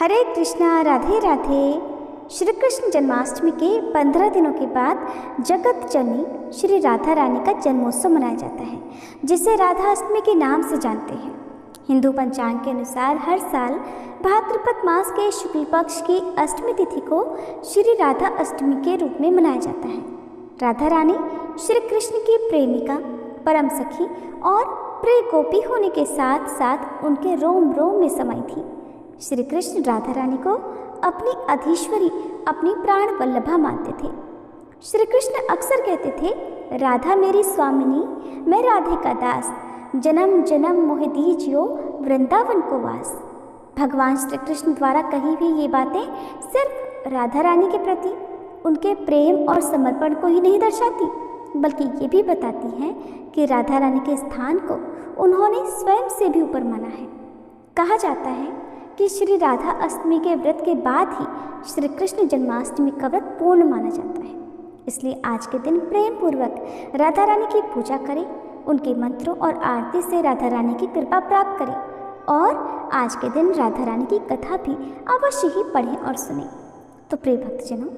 हरे कृष्णा, राधे राधे। श्री कृष्ण जन्माष्टमी के 15 दिनों के बाद जगत जननी श्री राधा रानी का जन्मोत्सव मनाया जाता है, जिसे राधा अष्टमी के नाम से जानते हैं। हिंदू पंचांग के अनुसार हर साल भाद्रपद मास के शुक्ल पक्ष की अष्टमी तिथि को श्री राधा अष्टमी के रूप में मनाया जाता है। राधा रानी श्री कृष्ण की प्रेमिका, परम सखी और प्रिय गोपी होने के साथ साथ उनके रोम रोम में समाई थी। श्री कृष्ण राधा रानी को अपनी अधीश्वरी, अपनी प्राण वल्लभा मानते थे। श्री कृष्ण अक्सर कहते थे, राधा मेरी स्वामिनी, मैं राधे का दास, जन्म जन्म मोहि दीजियो वृंदावन को वास। भगवान श्री कृष्ण द्वारा कही हुई ये बातें सिर्फ राधा रानी के प्रति उनके प्रेम और समर्पण को ही नहीं दर्शाती, बल्कि ये भी बताती हैं कि राधा रानी के स्थान को उन्होंने स्वयं से भी ऊपर माना है। कहा जाता है कि श्री राधा अष्टमी के व्रत के बाद ही श्री कृष्ण जन्माष्टमी का व्रत पूर्ण माना जाता है। इसलिए आज के दिन प्रेम पूर्वक राधा रानी की पूजा करें, उनके मंत्रों और आरती से राधा रानी की कृपा प्राप्त करें और आज के दिन राधा रानी की कथा भी अवश्य ही पढ़ें और सुनें। तो प्रिय भक्तजनों,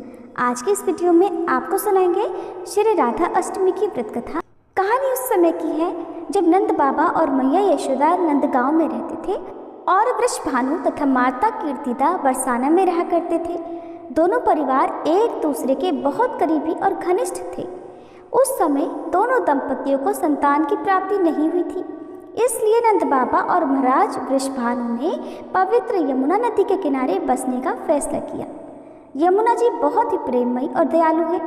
आज के इस वीडियो में आपको सुनाएंगे श्री राधा अष्टमी की व्रत कथा। कहानी उस समय की है जब नंद बाबा और मैया यशोदा नंद गांव में रहते थे और वृषभानु तथा माता कीर्तिदा बरसाना में रहा करते थे। दोनों परिवार एक दूसरे के बहुत करीबी और घनिष्ठ थे। उस समय दोनों दंपतियों को संतान की प्राप्ति नहीं हुई थी, इसलिए नंद बाबा और महाराज वृषभानु ने पवित्र यमुना नदी के किनारे बसने का फैसला किया। यमुना जी बहुत ही प्रेममयी और दयालु है,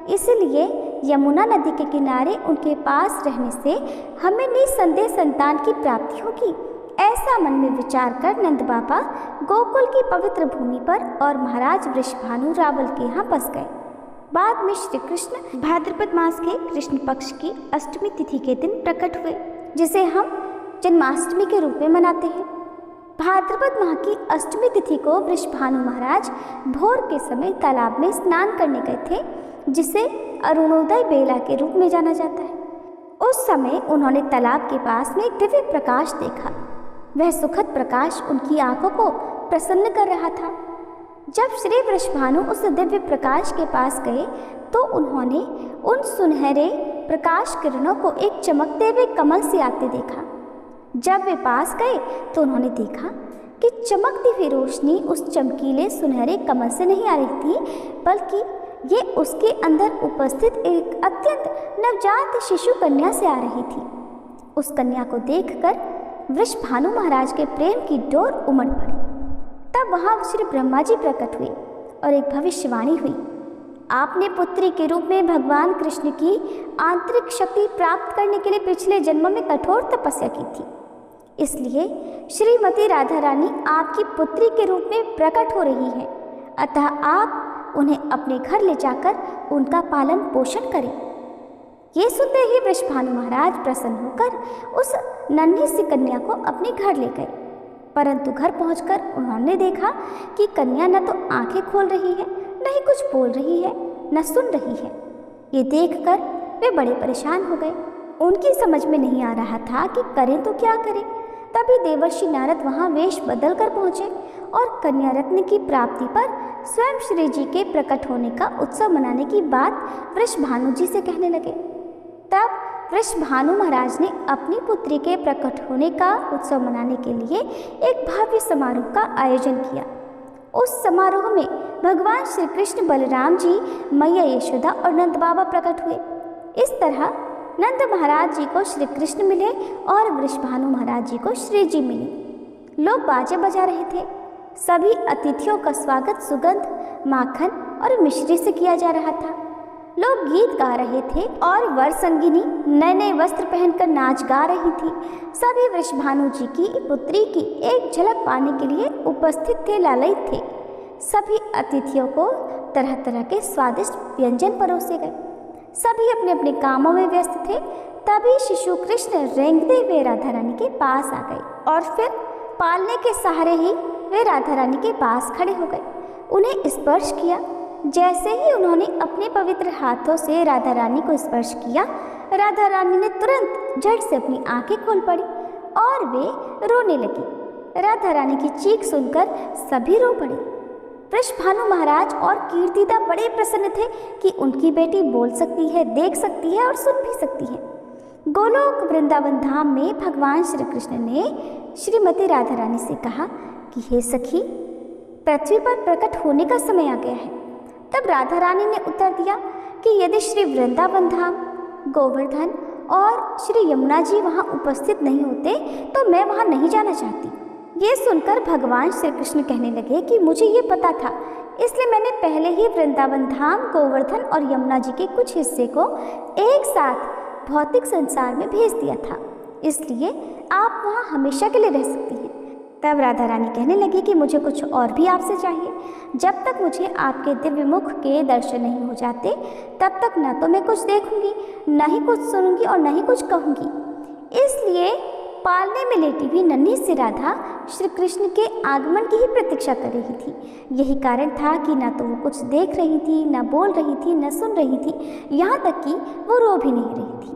इसलिए यमुना नदी के किनारे उनके पास रहने से हमें निसंदेह संतान की प्राप्ति होगी, ऐसा मन में विचार कर नंद बाबा गोकुल की पवित्र भूमि पर और महाराज वृषभानु रावल के यहाँ बस गए। बाद में श्री कृष्ण भाद्रपद मास के कृष्ण पक्ष की अष्टमी तिथि के दिन प्रकट हुए, जिसे हम जन्माष्टमी के रूप में मनाते हैं। भाद्रपद माह की अष्टमी तिथि को वृषभानु महाराज भोर के समय तालाब में स्नान करने गए थे, जिसे अरुणोदय बेला के रूप में जाना जाता है। उस समय उन्होंने तालाब के पास में एक दिव्य प्रकाश देखा। वह सुखद प्रकाश उनकी आंखों को प्रसन्न कर रहा था। जब श्री वृषभानु उस दिव्य प्रकाश के पास गए तो उन्होंने उन सुनहरे प्रकाश किरणों को एक चमकते हुए कमल से आते देखा। जब वे पास गए तो उन्होंने देखा कि चमकती हुई रोशनी उस चमकीले सुनहरे कमल से नहीं आ रही थी, बल्कि ये उसके अंदर उपस्थित एक अत्यंत नवजात शिशु कन्या से आ रही थी। उस कन्या को देखकर वृषभानु महाराज के प्रेम की डोर उमड़ पड़ी। तब वहां श्री ब्रह्मा जी प्रकट हुए और एक भविष्यवाणी हुई। आपने पुत्री के रूप में भगवान कृष्ण की आंतरिक शक्ति प्राप्त करने के लिए पिछले जन्म में कठोर तपस्या की थी, इसलिए श्रीमती राधा रानी आपकी पुत्री के रूप में प्रकट हो रही है। अतः आप उन्हें अपने घर ले जाकर उनका पालन पोषण करें। ये सुनते ही वृषभानु महाराज प्रसन्न होकर उस नन्ही सी कन्या को अपने घर ले गए, परंतु घर पहुंचकर उन्होंने देखा कि कन्या न तो आंखें खोल रही है, न ही कुछ बोल रही है, न सुन रही है। ये देखकर वे बड़े परेशान हो गए। उनकी समझ में नहीं आ रहा था कि करें तो क्या करें। तभी देवर्षि नारद वहां वेश बदल कर पहुंचे और कन्या रत्न की प्राप्ति पर स्वयं श्री जी के प्रकट होने का उत्सव मनाने की बात वृषभानु जी से कहने लगे। तब वृषभानु महाराज ने अपनी पुत्री के प्रकट होने का उत्सव मनाने के लिए एक भव्य समारोह का आयोजन किया। उस समारोह में भगवान श्री कृष्ण, बलराम जी, मैया यशोदा और नंद बाबा प्रकट हुए। इस तरह नंद महाराज जी को श्री कृष्ण मिले और वृषभानु महाराज जी को श्री जी मिली। लोग बाजे बजा रहे थे। सभी अतिथियों का स्वागत सुगंध, माखन और मिश्री से किया जा रहा था। लोग गीत गा रहे थे और वर संगिनी नए नए वस्त्र पहनकर नाच गा रही थी। सभी वृषभानु जी की पुत्री की एक झलक पाने के लिए उपस्थित थे, लालयित थे। सभी अतिथियों को तरह तरह के स्वादिष्ट व्यंजन परोसे गए। सभी अपने अपने कामों में व्यस्त थे। तभी शिशु कृष्ण रेंगते हुए राधा रानी के पास आ गए और फिर पालने के सहारे ही वे राधा रानी के पास खड़े हो गए। उन्हें स्पर्श किया। जैसे ही उन्होंने अपने पवित्र हाथों से राधा रानी को स्पर्श किया, राधा रानी ने तुरंत झट से अपनी आंखें खोल पड़ी और वे रोने लगी। राधा रानी की चीख सुनकर सभी रो पड़े। वृषभानु महाराज और कीर्तिदा बड़े प्रसन्न थे कि उनकी बेटी बोल सकती है, देख सकती है और सुन भी सकती है। गोलोक वृंदावन धाम में भगवान श्री कृष्ण ने श्रीमती राधा रानी से कहा कि हे सखी, पृथ्वी पर प्रकट होने का समय आ गया है। तब राधा रानी ने उत्तर दिया कि यदि श्री वृंदावन धाम, गोवर्धन और श्री यमुना जी वहाँ उपस्थित नहीं होते तो मैं वहाँ नहीं जाना चाहती। ये सुनकर भगवान श्री कृष्ण कहने लगे कि मुझे ये पता था, इसलिए मैंने पहले ही वृंदावन धाम, गोवर्धन और यमुना जी के कुछ हिस्से को एक साथ भौतिक संसार में भेज दिया था, इसलिए आप वहाँ हमेशा के लिए रह सकती हैं। तब राधा रानी कहने लगी कि मुझे कुछ और भी आपसे चाहिए। जब तक मुझे आपके दिव्य मुख के दर्शन नहीं हो जाते तब तक न तो मैं कुछ देखूंगी, न ही कुछ सुनूंगी और न ही कुछ कहूंगी। इसलिए पालने में लेटी हुई नन्ही सी राधा श्री कृष्ण के आगमन की ही प्रतीक्षा कर रही थी। यही कारण था कि न तो वो कुछ देख रही थी, न बोल रही थी, न सुन रही थी, यहाँ तक कि वो रो भी नहीं रही थी।